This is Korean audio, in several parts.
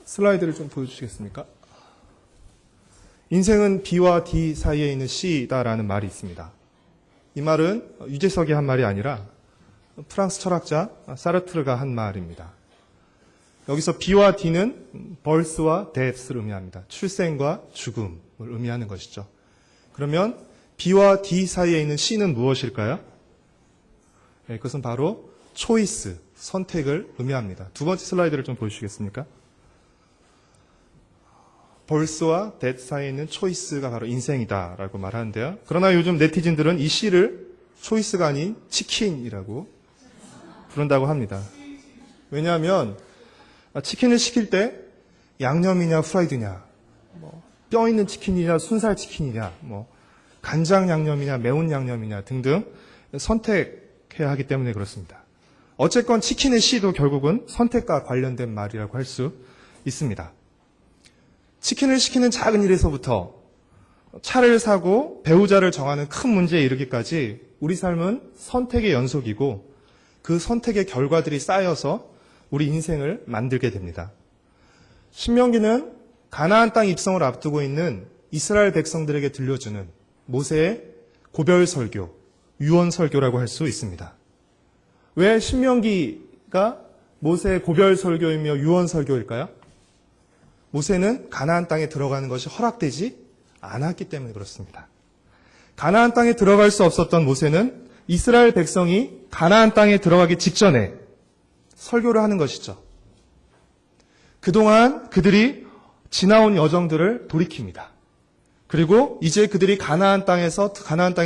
슬라이드를 좀 보여주시겠습니까? 인생은 B와 D 사이에 있는 C다라는 말이 있습니다. 이 말은 유재석이 한 말이 아니라 프랑스 철학자 사르트르가 한 말입니다. 여기서 B와 D는 birth와 death를 의미합니다. 출생과 죽음을 의미하는 것이죠. 그러면 B와 D 사이에 있는 C는 무엇일까요? 네, 그것은 바로 choice, 선택을 의미합니다. 두 번째 슬라이드를 좀 보여주시겠습니까? birth와 death 사이에 있는 choice가 바로 인생이다라고 말하는데요. 그러나 요즘 네티즌들은 이 C를 choice가 아닌 치킨이라고 부른다고 합니다. 왜냐하면 치킨을 시킬 때 양념이냐 프라이드냐, 뼈 있는 치킨이냐 순살 치킨이냐, 간장 양념이냐 매운 양념이냐 등등 선택해야 하기 때문에 그렇습니다. 어쨌건 치킨의 C도 결국은 선택과 관련된 말이라고 할 수 있습니다. 치킨을 시키는 작은 일에서부터 차를 사고 배우자를 정하는 큰 문제에 이르기까지 우리 삶은 선택의 연속이고 그 선택의 결과들이 쌓여서 우리 인생을 만들게 됩니다. 신명기는 가나안 땅 입성을 앞두고 있는 이스라엘 백성들에게 들려주는 모세의 고별 설교, 유언 설교라고 할 수 있습니다. 왜 신명기가 모세의 고별 설교이며 유언 설교일까요? 모세는 가나안 땅에 들어가는 것이 허락되지 않았기 때문에 그렇습니다. 가나안 땅에 들어갈 수 없었던 모세는 이스라엘 백성이 가나안 땅에 들어가기 직전에 설교를 하는 것이죠. 그동안 그들이 지나온 여정들을 돌이킵니다. 그리고 이제 그들이 가나안 땅에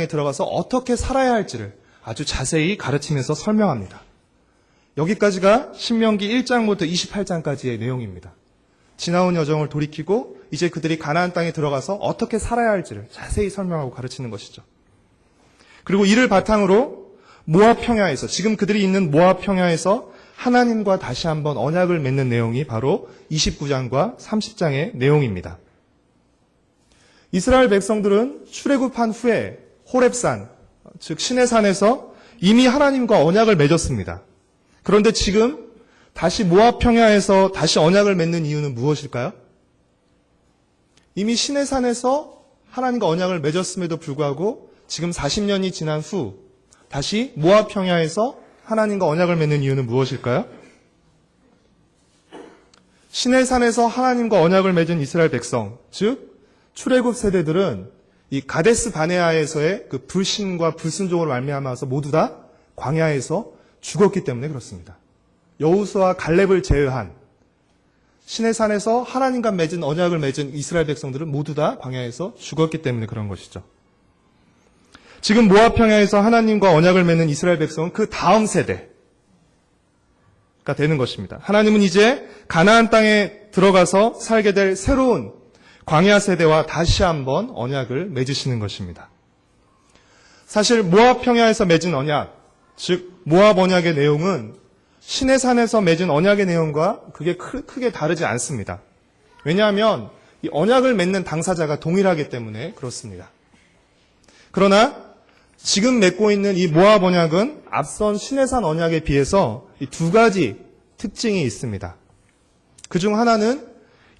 들어가서 어떻게 살아야 할지를 아주 자세히 가르치면서 설명합니다. 여기까지가 신명기 1장부터 28장까지의 내용입니다. 지나온 여정을 돌이키고 이제 그들이 가나안 땅에 들어가서 어떻게 살아야 할지를 자세히 설명하고 가르치는 것이죠. 그리고 이를 바탕으로 모압 평야에서, 지금 그들이 있는 모압 평야에서 하나님과 다시 한번 언약을 맺는 내용이 바로 29장과 30장의 내용입니다. 이스라엘 백성들은 출애굽한 후에 호렙산, 즉 시내산에서 이미 하나님과 언약을 맺었습니다. 그런데 지금 다시 모압 평야에서 다시 언약을 맺는 이유는 무엇일까요? 이미 시내산에서 하나님과 언약을 맺었음에도 불구하고 지금 40년이 지난 후 다시 모압 평야에서 하나님과 언약을 맺는 이유는 무엇일까요? 시내산에서 하나님과 언약을 맺은 이스라엘 백성, 즉 출애굽 세대들은 이 가데스 바네아에서의 그 불신과 불순종으로 말미암아서 모두 다 광야에서 죽었기 때문에 그렇습니다. 여호수아와 갈렙을 제외한 시내산에서 하나님과 맺은 언약을 맺은 이스라엘 백성들은 모두 다 광야에서 죽었기 때문에 그런 것이죠. 지금 모압 평야에서 하나님과 언약을 맺는 이스라엘 백성은 그 다음 세대가 되는 것입니다. 하나님은 이제 가나안 땅에 들어가서 살게 될 새로운 광야 세대와 다시 한번 언약을 맺으시는 것입니다. 사실 모압 평야에서 맺은 언약, 즉 모압 언약의 내용은 시내산에서 맺은 언약의 내용과 그게 크게 다르지 않습니다. 왜냐하면 이 언약을 맺는 당사자가 동일하기 때문에 그렇습니다. 그러나 지금 맺고 있는 이 모압 언약은 앞선 시내산 언약에 비해서 이 두 가지 특징이 있습니다. 그중 하나는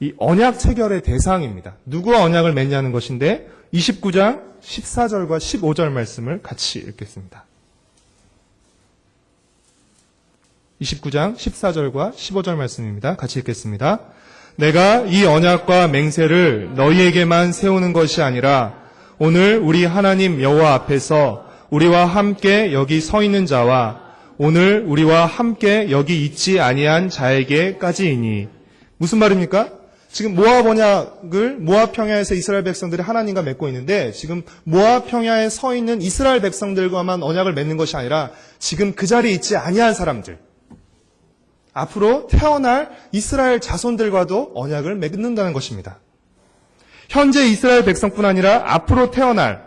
이 언약 체결의 대상입니다. 누구와 언약을 맺냐는 것인데 29장 14절과 15절 말씀을 같이 읽겠습니다. 29장 14절과 15절 말씀입니다. 같이 읽겠습니다. 내가 이 언약과 맹세를 너희에게만 세우는 것이 아니라 오늘 우리 하나님 여호와 앞에서 우리와 함께 여기 서 있는 자와 오늘 우리와 함께 여기 있지 아니한 자에게까지이니. 무슨 말입니까? 지금 모압 언약을 모압 평야에서 이스라엘 백성들이 하나님과 맺고 있는데 지금 모압 평야에 서 있는 이스라엘 백성들과만 언약을 맺는 것이 아니라 지금 그 자리에 있지 아니한 사람들, 앞으로 태어날 이스라엘 자손들과도 언약을 맺는다는 것입니다. 현재 이스라엘 백성뿐 아니라 앞으로 태어날,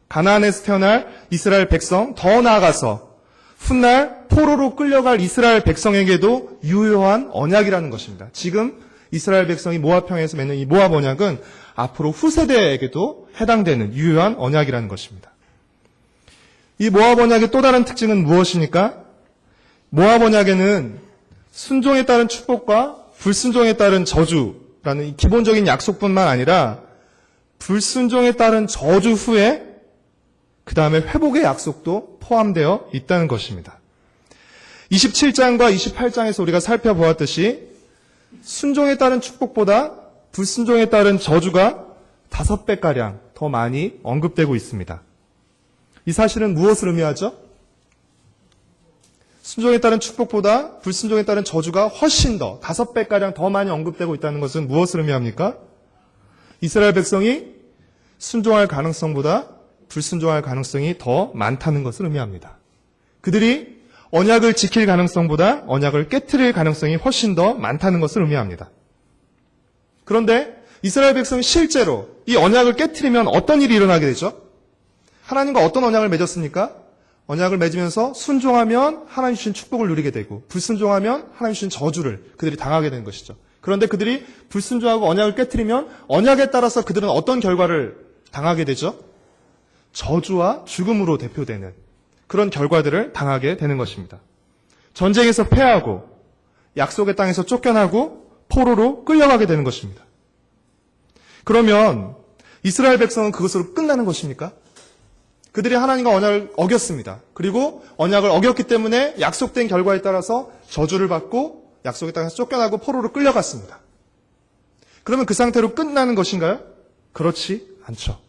가나안에서 태어날 이스라엘 백성, 더 나아가서 훗날 포로로 끌려갈 이스라엘 백성에게도 유효한 언약이라는 것입니다. 지금 이스라엘 백성이 모압 평야에서 맺는 이 모압 언약은 앞으로 후세대에게도 해당되는 유효한 언약이라는 것입니다. 이 모압 언약의 또 다른 특징은 무엇입니까? 모압 언약에는 순종에 따른 축복과 불순종에 따른 저주라는 이 기본적인 약속뿐만 아니라 불순종에 따른 저주 후에 그 다음에 회복의 약속도 포함되어 있다는 것입니다. 27장과 28장에서 우리가 살펴보았듯이 순종에 따른 축복보다 불순종에 따른 저주가 5배가량 더 많이 언급되고 있습니다. 이 사실은 무엇을 의미하죠? 순종에 따른 축복보다 불순종에 따른 저주가 훨씬 더 5배가량 더 많이 언급되고 있다는 것은 무엇을 의미합니까? 이스라엘 백성이 순종할 가능성보다 불순종할 가능성이 더 많다는 것을 의미합니다. 그들이 언약을 지킬 가능성보다 언약을 깨트릴 가능성이 훨씬 더 많다는 것을 의미합니다. 그런데 이스라엘 백성이 실제로 이 언약을 깨트리면 어떤 일이 일어나게 되죠? 하나님과 어떤 언약을 맺었습니까? 언약을 맺으면서 순종하면 하나님 주신 축복을 누리게 되고 불순종하면 하나님 주신 저주를 그들이 당하게 되는 것이죠. 그런데 그들이 불순종하고 언약을 깨트리면 언약에 따라서 그들은 어떤 결과를 당하게 되죠? 저주와 죽음으로 대표되는 그런 결과들을 당하게 되는 것입니다. 전쟁에서 패하고 약속의 땅에서 쫓겨나고 포로로 끌려가게 되는 것입니다. 그러면 이스라엘 백성은 그것으로 끝나는 것입니까? 그들이 하나님과 언약을 어겼습니다. 그리고 언약을 어겼기 때문에 약속된 결과에 따라서 저주를 받고 약속의 땅에서 쫓겨나고 포로로 끌려갔습니다. 그러면 그 상태로 끝나는 것인가요? 그렇지 않죠.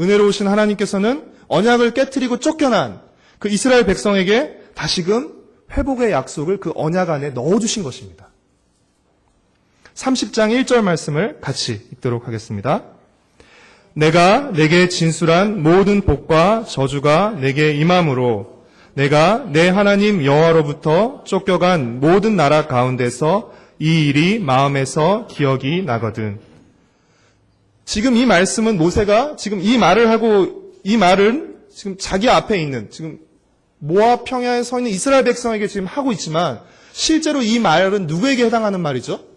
은혜로우신 하나님께서는 언약을 깨트리고 쫓겨난 그 이스라엘 백성에게 다시금 회복의 약속을 그 언약 안에 넣어주신 것입니다. 30장 1절 말씀을 같이 읽도록 하겠습니다. 내가 내게 진술한 모든 복과 저주가 내게 임함으로 내가 내 하나님 여호와로부터 쫓겨간 모든 나라 가운데서 이 일이 마음에서 기억이 나거든. 지금 이 말씀은 모세가 지금 이 말은 지금 자기 앞에 있는 지금 모압 평야에 서 있는 이스라엘 백성에게 지금 하고 있지만 실제로 이 말은 누구에게 해당하는 말이죠?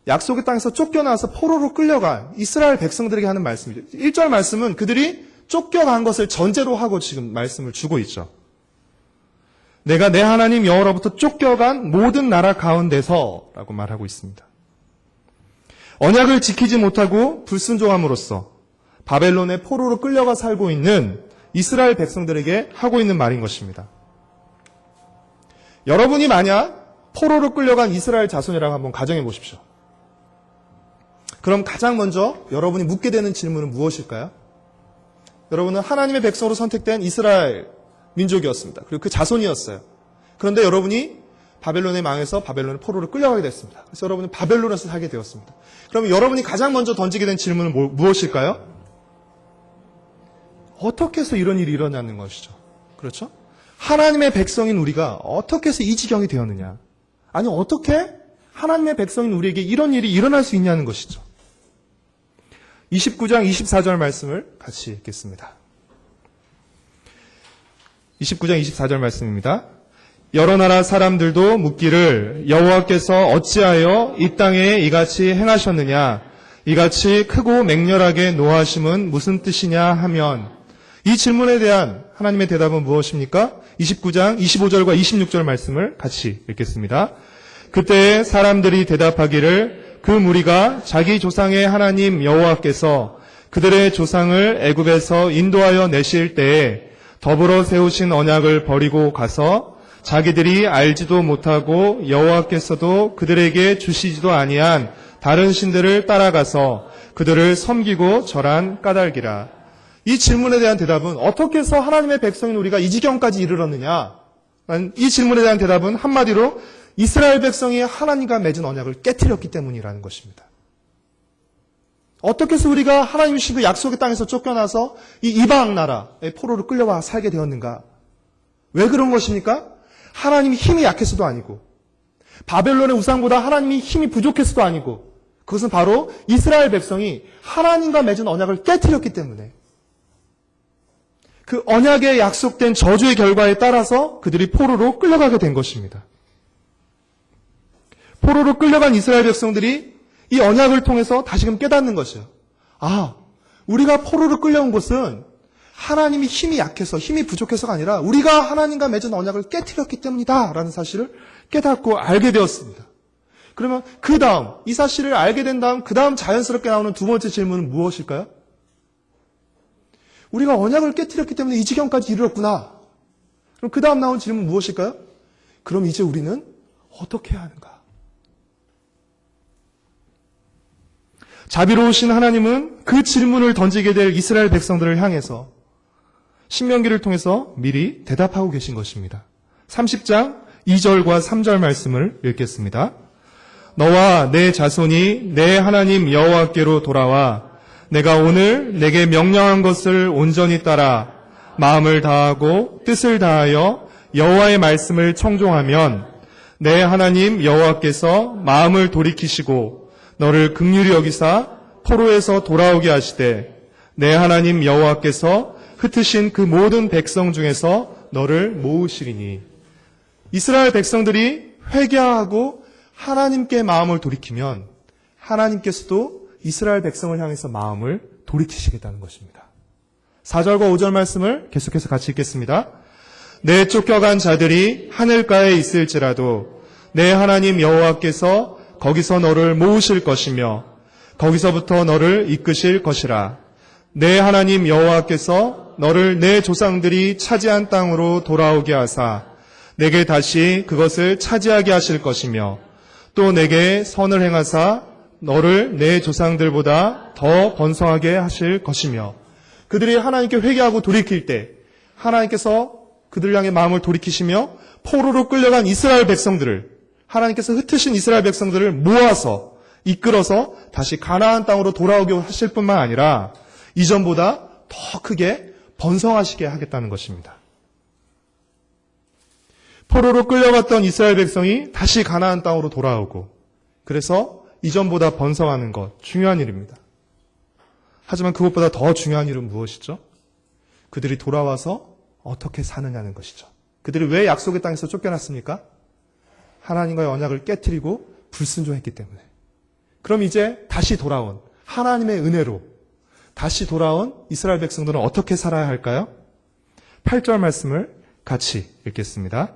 약속의 땅에서 쫓겨나서 포로로 끌려간 이스라엘 백성들에게 하는 말씀이죠. 1절 말씀은 그들이 쫓겨간 것을 전제로 하고 지금 말씀을 주고 있죠. 내가 내 하나님 여호와로부터 쫓겨간 모든 나라 가운데서 라고 말하고 있습니다. 언약을 지키지 못하고 불순종함으로써 바벨론의 포로로 끌려가 살고 있는 이스라엘 백성들에게 하고 있는 말인 것입니다. 여러분이 만약 포로로 끌려간 이스라엘 자손이라고 한번 가정해 보십시오. 그럼 가장 먼저 여러분이 묻게 되는 질문은 무엇일까요? 여러분은 하나님의 백성으로 선택된 이스라엘 민족이었습니다. 그리고 그 자손이었어요. 그런데 여러분이 바벨론에 망해서 바벨론의 포로로 끌려가게 됐습니다. 그래서 여러분은 바벨론에서 살게 되었습니다. 그러면 여러분이 가장 먼저 던지게 된 질문은 무엇일까요? 어떻게 해서 이런 일이 일어나는 것이죠? 그렇죠? 하나님의 백성인 우리가 어떻게 해서 이 지경이 되었느냐? 아니, 어떻게 하나님의 백성인 우리에게 이런 일이 일어날 수 있냐는 것이죠. 29장 24절 말씀을 같이 읽겠습니다. 29장 24절 말씀입니다. 여러 나라 사람들도 묻기를 여호와께서 어찌하여 이 땅에 이같이 행하셨느냐? 이같이 크고 맹렬하게 노하심은 무슨 뜻이냐 하면 이 질문에 대한 하나님의 대답은 무엇입니까? 29장 25절과 26절 말씀을 같이 읽겠습니다. 그때 사람들이 대답하기를 그 무리가 자기 조상의 하나님 여호와께서 그들의 조상을 애굽에서 인도하여 내실 때에 더불어 세우신 언약을 버리고 가서 자기들이 알지도 못하고 여호와께서도 그들에게 주시지도 아니한 다른 신들을 따라가서 그들을 섬기고 절한 까닭이라. 이 질문에 대한 대답은 어떻게 해서 하나님의 백성인 우리가 이 지경까지 이르렀느냐? 이 질문에 대한 대답은 한마디로 이스라엘 백성이 하나님과 맺은 언약을 깨트렸기 때문이라는 것입니다. 어떻게 해서 우리가 하나님 주신 그 약속의 땅에서 쫓겨나서 이 이방 나라의 포로로 끌려와 살게 되었는가? 왜 그런 것입니까? 하나님이 힘이 약해서도 아니고 바벨론의 우상보다 하나님이 힘이 부족해서도 아니고 그것은 바로 이스라엘 백성이 하나님과 맺은 언약을 깨트렸기 때문에 그 언약에 약속된 저주의 결과에 따라서 그들이 포로로 끌려가게 된 것입니다. 포로로 끌려간 이스라엘 백성들이 이 언약을 통해서 다시금 깨닫는 것이에요. 아, 우리가 포로로 끌려온 것은 하나님이 힘이 약해서 힘이 부족해서가 아니라 우리가 하나님과 맺은 언약을 깨트렸기 때문이다 라는 사실을 깨닫고 알게 되었습니다. 그러면 그 다음, 이 사실을 알게 된 다음, 그 다음 자연스럽게 나오는 두 번째 질문은 무엇일까요? 우리가 언약을 깨뜨렸기 때문에 이 지경까지 이르렀구나. 그럼 그 다음 나온 질문은 무엇일까요? 그럼 이제 우리는 어떻게 해야 하는가? 자비로우신 하나님은 그 질문을 던지게 될 이스라엘 백성들을 향해서 신명기를 통해서 미리 대답하고 계신 것입니다. 30장 2절과 3절 말씀을 읽겠습니다. 너와 내 자손이 내 하나님 여호와께로 돌아와 내가 오늘 내게 명령한 것을 온전히 따라 마음을 다하고 뜻을 다하여 여호와의 말씀을 청종하면 내 하나님 여호와께서 마음을 돌이키시고 너를 긍휼히 여기사 포로에서 돌아오게 하시되 내 하나님 여호와께서 흩으신 그 모든 백성 중에서 너를 모으시리니. 이스라엘 백성들이 회개하고 하나님께 마음을 돌이키면 하나님께서도 이스라엘 백성을 향해서 마음을 돌이키시겠다는 것입니다. 4절과 5절 말씀을 계속해서 같이 읽겠습니다. 내 쫓겨간 자들이 하늘가에 있을지라도 내 하나님 여호와께서 거기서 너를 모으실 것이며 거기서부터 너를 이끄실 것이라. 내 하나님 여호와께서 너를 내 조상들이 차지한 땅으로 돌아오게 하사 내게 다시 그것을 차지하게 하실 것이며 또 내게 선을 행하사 너를 내 조상들보다 더 번성하게 하실 것이며. 그들이 하나님께 회개하고 돌이킬 때 하나님께서 그들 향해 마음을 돌이키시며 포로로 끌려간 이스라엘 백성들을 하나님께서 흩으신 이스라엘 백성들을 모아서 이끌어서 다시 가나안 땅으로 돌아오게 하실 뿐만 아니라 이전보다 더 크게 번성하시게 하겠다는 것입니다. 포로로 끌려갔던 이스라엘 백성이 다시 가나안 땅으로 돌아오고 그래서 이전보다 번성하는 것 중요한 일입니다. 하지만 그것보다 더 중요한 일은 무엇이죠? 그들이 돌아와서 어떻게 사느냐는 것이죠. 그들이 왜 약속의 땅에서 쫓겨났습니까? 하나님과의 언약을 깨트리고 불순종했기 때문에. 그럼 이제 다시 돌아온 하나님의 은혜로 다시 돌아온 이스라엘 백성들은 어떻게 살아야 할까요? 8절 말씀을 같이 읽겠습니다.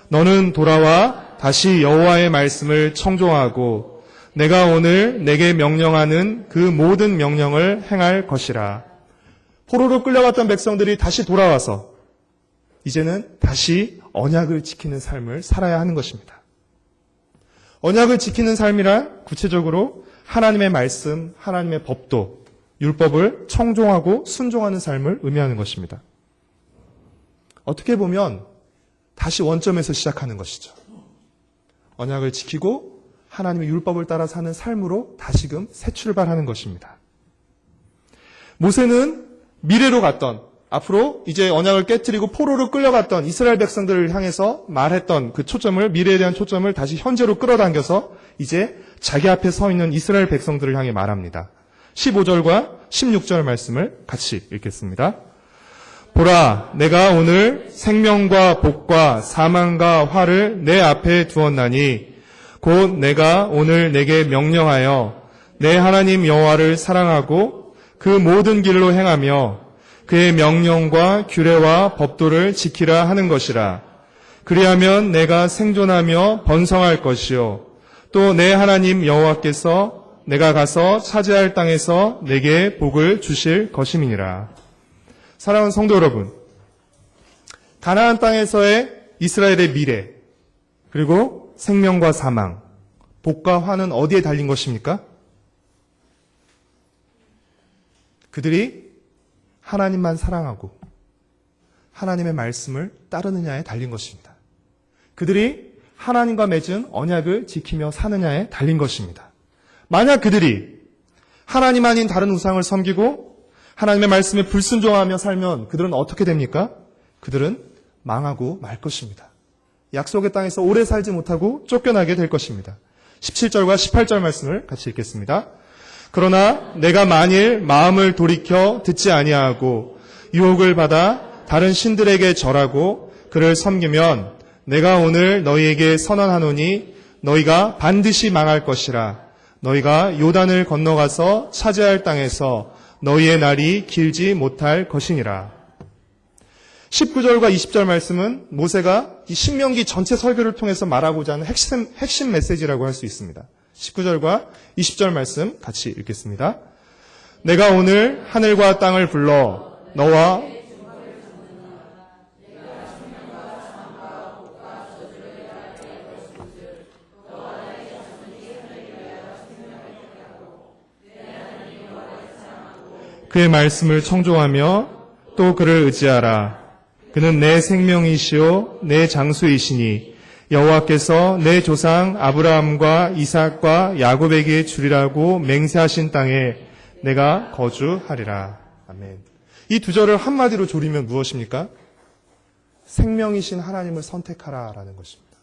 너는 돌아와 다시 여호와의 말씀을 청종하고 내가 오늘 내게 명령하는 그 모든 명령을 행할 것이라. 포로로 끌려갔던 백성들이 다시 돌아와서 이제는 다시 언약을 지키는 삶을 살아야 하는 것입니다. 언약을 지키는 삶이란 구체적으로 하나님의 말씀, 하나님의 법도, 율법을 청종하고 순종하는 삶을 의미하는 것입니다. 어떻게 보면 다시 원점에서 시작하는 것이죠. 언약을 지키고 하나님의 율법을 따라 사는 삶으로 다시금 새 출발하는 것입니다. 모세는 미래로 갔던, 앞으로 이제 언약을 깨뜨리고 포로로 끌려갔던 이스라엘 백성들을 향해서 말했던 그 초점을, 미래에 대한 초점을 다시 현재로 끌어당겨서 이제 자기 앞에 서 있는 이스라엘 백성들을 향해 말합니다. 15절과 16절 말씀을 같이 읽겠습니다. 보라, 내가 오늘 생명과 복과 사망과 화를 내 앞에 두었나니 곧 내가 오늘 내게 명령하여 내 하나님 여호와를 사랑하고 그 모든 길로 행하며 그의 명령과 규례와 법도를 지키라 하는 것이라. 그리하면 내가 생존하며 번성할 것이요 또 내 하나님 여호와께서 내가 가서 차지할 땅에서 내게 복을 주실 것임이니라. 사랑하는 성도 여러분, 가나안 땅에서의 이스라엘의 미래, 그리고 생명과 사망, 복과 화는 어디에 달린 것입니까? 그들이 하나님만 사랑하고 하나님의 말씀을 따르느냐에 달린 것입니다. 그들이 하나님과 맺은 언약을 지키며 사느냐에 달린 것입니다. 만약 그들이 하나님 아닌 다른 우상을 섬기고 하나님의 말씀에 불순종하며 살면 그들은 어떻게 됩니까? 그들은 망하고 말 것입니다. 약속의 땅에서 오래 살지 못하고 쫓겨나게 될 것입니다. 17절과 18절 말씀을 같이 읽겠습니다. 그러나 내가 만일 마음을 돌이켜 듣지 아니하고 유혹을 받아 다른 신들에게 절하고 그를 섬기면 내가 오늘 너희에게 선언하노니 너희가 반드시 망할 것이라. 너희가 요단을 건너가서 차지할 땅에서 너희의 날이 길지 못할 것이니라. 19절과 20절 말씀은 모세가 이 신명기 전체 설교를 통해서 말하고자 하는 핵심 메시지라고 할 수 있습니다. 19절과 20절 말씀 같이 읽겠습니다. 내가 오늘 하늘과 땅을 불러 너와 그의 말씀을 청종하며 또 그를 의지하라. 그는 내 생명이시요 내 장수이시니 여호와께서 내 조상 아브라함과 이삭과 야곱에게 주리라고 맹세하신 땅에 내가 거주하리라. 아멘. 이 두 절을 한마디로 조리면 무엇입니까? 생명이신 하나님을 선택하라라는 것입니다.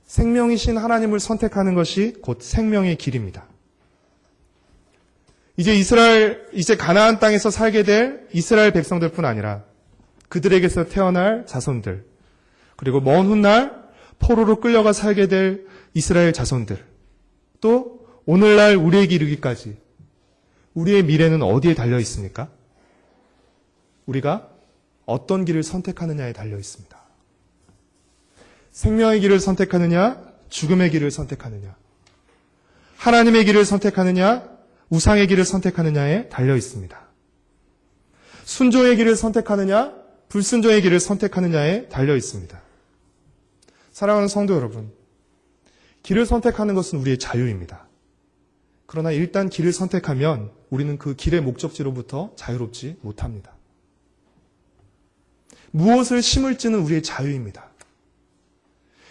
생명이신 하나님을 선택하는 것이 곧 생명의 길입니다. 이제 가나안 땅에서 살게 될 이스라엘 백성들뿐 아니라 그들에게서 태어날 자손들, 그리고 먼 훗날 포로로 끌려가 살게 될 이스라엘 자손들, 또 오늘날 우리에게 이르기까지 우리의 미래는 어디에 달려 있습니까? 우리가 어떤 길을 선택하느냐에 달려 있습니다. 생명의 길을 선택하느냐, 죽음의 길을 선택하느냐, 하나님의 길을 선택하느냐, 우상의 길을 선택하느냐에 달려 있습니다. 순종의 길을 선택하느냐, 불순종의 길을 선택하느냐에 달려 있습니다. 사랑하는 성도 여러분, 길을 선택하는 것은 우리의 자유입니다. 그러나 일단 길을 선택하면 우리는 그 길의 목적지로부터 자유롭지 못합니다. 무엇을 심을지는 우리의 자유입니다.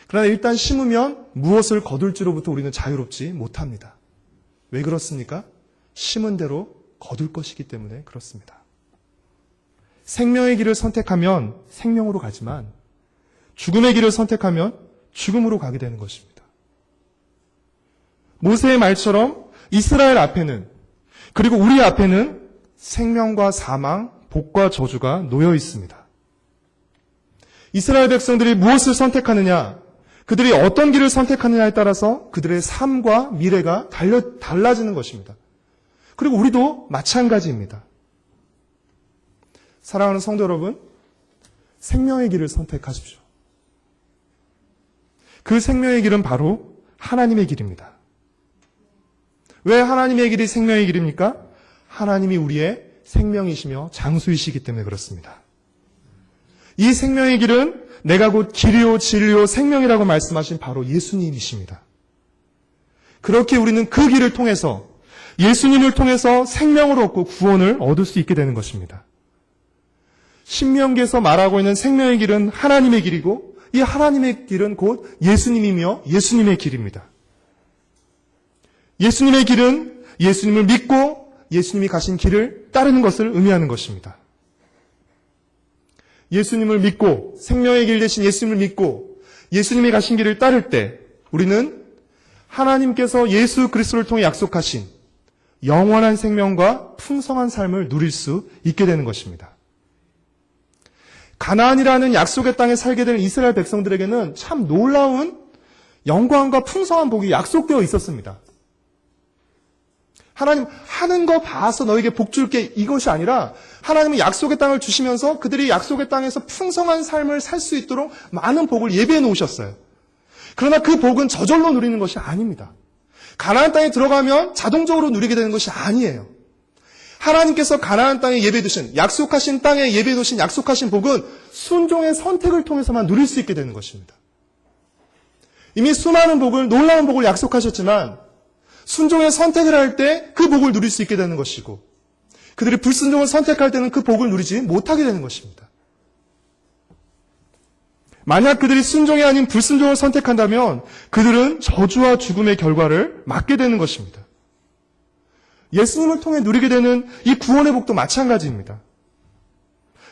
그러나 일단 심으면 무엇을 거둘지로부터 우리는 자유롭지 못합니다. 왜 그렇습니까? 심은 대로 거둘 것이기 때문에 그렇습니다. 생명의 길을 선택하면 생명으로 가지만 죽음의 길을 선택하면 죽음으로 가게 되는 것입니다. 모세의 말처럼 이스라엘 앞에는, 그리고 우리 앞에는 생명과 사망, 복과 저주가 놓여 있습니다. 이스라엘 백성들이 무엇을 선택하느냐, 그들이 어떤 길을 선택하느냐에 따라서 그들의 삶과 미래가 달라지는 것입니다. 그리고 우리도 마찬가지입니다. 사랑하는 성도 여러분, 생명의 길을 선택하십시오. 그 생명의 길은 바로 하나님의 길입니다. 왜 하나님의 길이 생명의 길입니까? 하나님이 우리의 생명이시며 장수이시기 때문에 그렇습니다. 이 생명의 길은 내가 곧 길이요 진리요 생명이라고 말씀하신 바로 예수님이십니다. 그렇게 우리는 그 길을 통해서, 예수님을 통해서 생명을 얻고 구원을 얻을 수 있게 되는 것입니다. 신명기에서 말하고 있는 생명의 길은 하나님의 길이고, 이 하나님의 길은 곧 예수님이며 예수님의 길입니다. 예수님의 길은 예수님을 믿고 예수님이 가신 길을 따르는 것을 의미하는 것입니다. 예수님을 믿고, 생명의 길 대신 예수님을 믿고 예수님이 가신 길을 따를 때 우리는 하나님께서 예수 그리스도를 통해 약속하신 영원한 생명과 풍성한 삶을 누릴 수 있게 되는 것입니다. 가나안이라는 약속의 땅에 살게 된 이스라엘 백성들에게는 참 놀라운 영광과 풍성한 복이 약속되어 있었습니다. 하나님 하는 거 봐서 너에게 복 줄게, 이것이 아니라 하나님은 약속의 땅을 주시면서 그들이 약속의 땅에서 풍성한 삶을 살 수 있도록 많은 복을 예비해 놓으셨어요. 그러나 그 복은 저절로 누리는 것이 아닙니다. 가나안 땅에 들어가면 자동적으로 누리게 되는 것이 아니에요. 하나님께서 가나안 땅에 예비해 두신, 약속하신 땅에 예비해 두신 약속하신 복은 순종의 선택을 통해서만 누릴 수 있게 되는 것입니다. 이미 수많은 복을, 놀라운 복을 약속하셨지만 순종의 선택을 할 때 그 복을 누릴 수 있게 되는 것이고, 그들이 불순종을 선택할 때는 그 복을 누리지 못하게 되는 것입니다. 만약 그들이 순종이 아닌 불순종을 선택한다면 그들은 저주와 죽음의 결과를 맞게 되는 것입니다. 예수님을 통해 누리게 되는 이 구원의 복도 마찬가지입니다.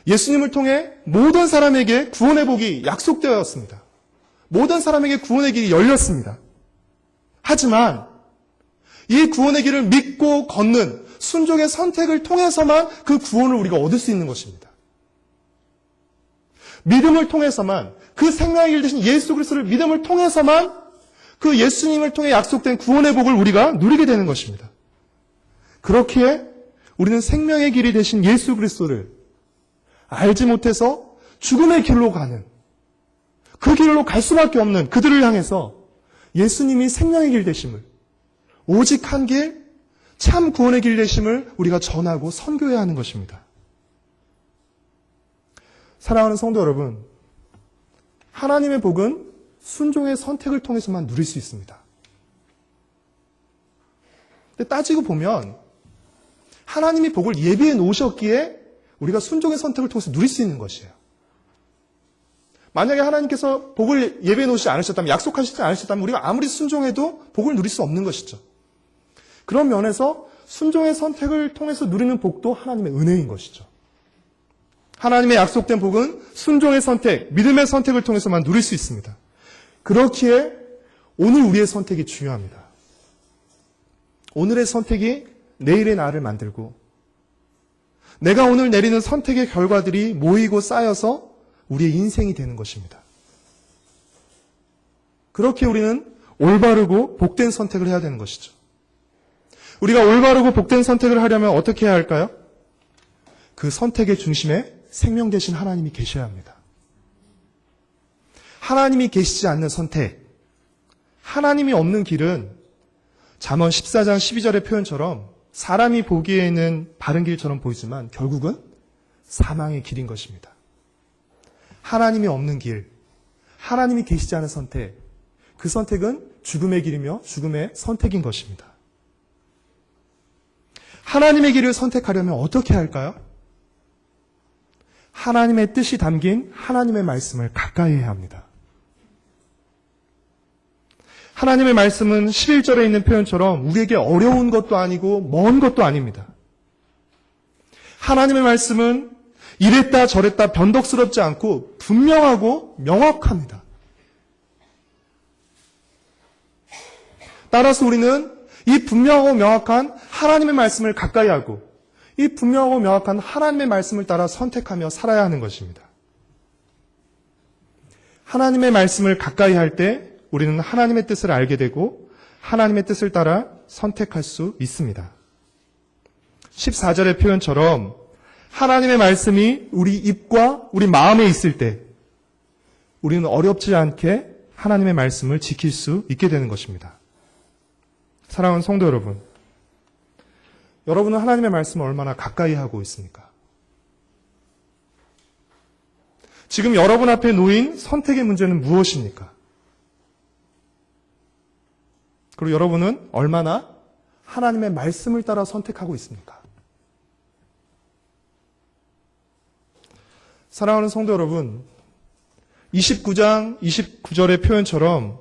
예수님을 통해 모든 사람에게 구원의 복이 약속되었습니다. 모든 사람에게 구원의 길이 열렸습니다. 하지만 이 구원의 길을 믿고 걷는 순종의 선택을 통해서만 그 구원을 우리가 얻을 수 있는 것입니다. 믿음을 통해서만, 그 생명의 길 대신 예수 그리스도를 믿음을 통해서만 그 예수님을 통해 약속된 구원의 복을 우리가 누리게 되는 것입니다. 그렇기에 우리는 생명의 길이 되신 예수 그리스도를 알지 못해서 죽음의 길로 가는, 그 길로 갈 수밖에 없는 그들을 향해서 예수님이 생명의 길 되심을, 오직 한 길, 참 구원의 길 되심을 우리가 전하고 선교해야 하는 것입니다. 사랑하는 성도 여러분, 하나님의 복은 순종의 선택을 통해서만 누릴 수 있습니다. 근데 따지고 보면 하나님이 복을 예비해 놓으셨기에 우리가 순종의 선택을 통해서 누릴 수 있는 것이에요. 만약에 하나님께서 복을 예비해 놓으시지 않으셨다면, 약속하시지 않으셨다면 우리가 아무리 순종해도 복을 누릴 수 없는 것이죠. 그런 면에서 순종의 선택을 통해서 누리는 복도 하나님의 은혜인 것이죠. 하나님의 약속된 복은 순종의 선택, 믿음의 선택을 통해서만 누릴 수 있습니다. 그렇기에 오늘 우리의 선택이 중요합니다. 오늘의 선택이 내일의 나를 만들고, 내가 오늘 내리는 선택의 결과들이 모이고 쌓여서 우리의 인생이 되는 것입니다. 그렇게 우리는 올바르고 복된 선택을 해야 되는 것이죠. 우리가 올바르고 복된 선택을 하려면 어떻게 해야 할까요? 그 선택의 중심에 생명 되신 하나님이 계셔야 합니다. 하나님이 계시지 않는 선택, 하나님이 없는 길은 잠언 14장 12절의 표현처럼 사람이 보기에는 바른 길처럼 보이지만 결국은 사망의 길인 것입니다. 하나님이 없는 길, 하나님이 계시지 않은 선택, 그 선택은 죽음의 길이며 죽음의 선택인 것입니다. 하나님의 길을 선택하려면 어떻게 할까요? 하나님의 뜻이 담긴 하나님의 말씀을 가까이 해야 합니다. 하나님의 말씀은 11절에 있는 표현처럼 우리에게 어려운 것도 아니고 먼 것도 아닙니다. 하나님의 말씀은 이랬다 저랬다 변덕스럽지 않고 분명하고 명확합니다. 따라서 우리는 이 분명하고 명확한 하나님의 말씀을 가까이 하고 이 분명하고 명확한 하나님의 말씀을 따라 선택하며 살아야 하는 것입니다. 하나님의 말씀을 가까이 할 때 우리는 하나님의 뜻을 알게 되고 하나님의 뜻을 따라 선택할 수 있습니다. 14절의 표현처럼 하나님의 말씀이 우리 입과 우리 마음에 있을 때 우리는 어렵지 않게 하나님의 말씀을 지킬 수 있게 되는 것입니다. 사랑하는 성도 여러분, 여러분은 하나님의 말씀을 얼마나 가까이 하고 있습니까? 지금 여러분 앞에 놓인 선택의 문제는 무엇입니까? 그리고 여러분은 얼마나 하나님의 말씀을 따라 선택하고 있습니까? 사랑하는 성도 여러분, 29장 29절의 표현처럼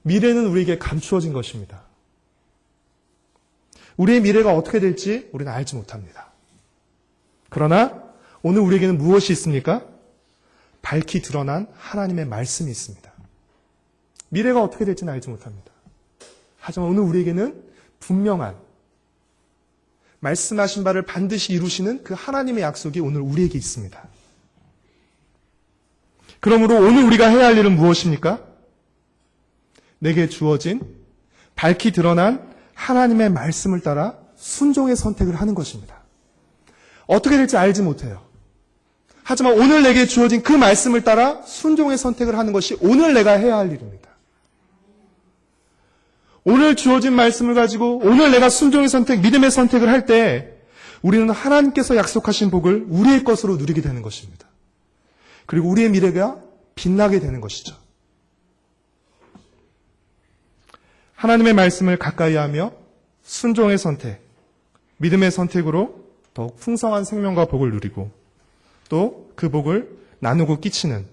미래는 우리에게 감추어진 것입니다. 우리의 미래가 어떻게 될지 우리는 알지 못합니다. 그러나 오늘 우리에게는 무엇이 있습니까? 밝히 드러난 하나님의 말씀이 있습니다. 미래가 어떻게 될지는 알지 못합니다. 하지만 오늘 우리에게는 분명한 말씀하신 바를 반드시 이루시는 그 하나님의 약속이 오늘 우리에게 있습니다. 그러므로 오늘 우리가 해야 할 일은 무엇입니까? 내게 주어진 밝히 드러난 하나님의 말씀을 따라 순종의 선택을 하는 것입니다. 어떻게 될지 알지 못해요. 하지만 오늘 내게 주어진 그 말씀을 따라 순종의 선택을 하는 것이 오늘 내가 해야 할 일입니다. 오늘 주어진 말씀을 가지고 오늘 내가 순종의 선택, 믿음의 선택을 할 때 우리는 하나님께서 약속하신 복을 우리의 것으로 누리게 되는 것입니다. 그리고 우리의 미래가 빛나게 되는 것이죠. 하나님의 말씀을 가까이 하며 순종의 선택, 믿음의 선택으로 더욱 풍성한 생명과 복을 누리고 또 그 복을 나누고 끼치는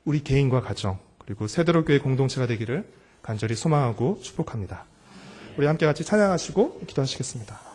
우리 개인과 가정 그리고 세대로교회 공동체가 되기를 간절히 소망하고 축복합니다. 우리 함께 같이 찬양하시고 기도하시겠습니다.